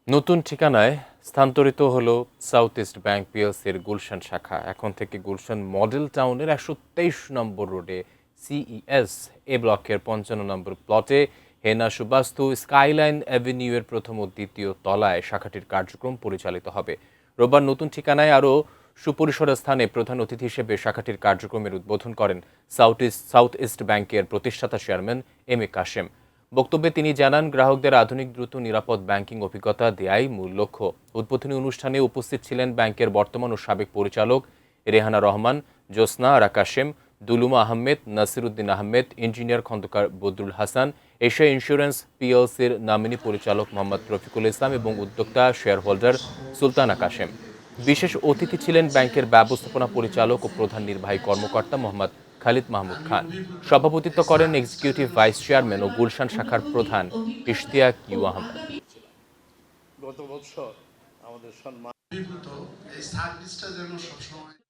নতুন ঠিকানায় স্থানান্তরিত হলো সাউথ ইস্ট ব্যাংক পিএলসির গুলশান শাখা। এখন থেকে গুলশান মডেল টাউনের ১২৩ নম্বর রোডে সিইএস এ ব্লকের ৫৫ নম্বর প্লটে হেনা সুবাস্তু স্কাইলাইন অ্যাভিনিউয়ের প্রথম ও দ্বিতীয় তলায় শাখাটির কার্যক্রম পরিচালিত হবে। রোববার নতুন ঠিকানায় আরও সুপরিসর স্থানে প্রধান অতিথি হিসেবে শাখাটির কার্যক্রমের উদ্বোধন করেন সাউথ ইস্ট ব্যাংকের প্রতিষ্ঠাতা চেয়ারম্যান এম এ কাশেম। বক্তব্যে তিনি জানান, গ্রাহকদের আধুনিক দ্রুত নিরাপদ ব্যাংকিং অভিজ্ঞতা দেয়াই মূল লক্ষ্য। উদ্বোধনী অনুষ্ঠানে উপস্থিত ছিলেন ব্যাংকের বর্তমান ও সাবেক পরিচালক Rehana Rahman, Jyotsna Ara Kashem, Duluma Ahmed, Nasiruddin Ahmed, engineer Khondokar Badrul Hasan, Asia insurance পিএলসির নামিনী পরিচালক মোহাম্মদ রফিকুল ইসলাম এবং উদ্যোক্তা শেয়ার হোল্ডার সুলতানা কাশেম। বিশেষ অতিথি ছিলেন ব্যাংকের ব্যবস্থাপনা পরিচালক ও প্রধান নির্বাহী কর্মকর্তা মোহাম্মদ খালিদ মাহমুদ খান। সভাপতিত্ব করেন এক্সিকিউটিভ ভাইস চেয়ারম্যান ও গুলশান শাখার প্রধান ইশতিয়াক ইউ আহমেদ। গত বছর আমাদের সম্মান এই সার্ভিসটা যেন সবসময়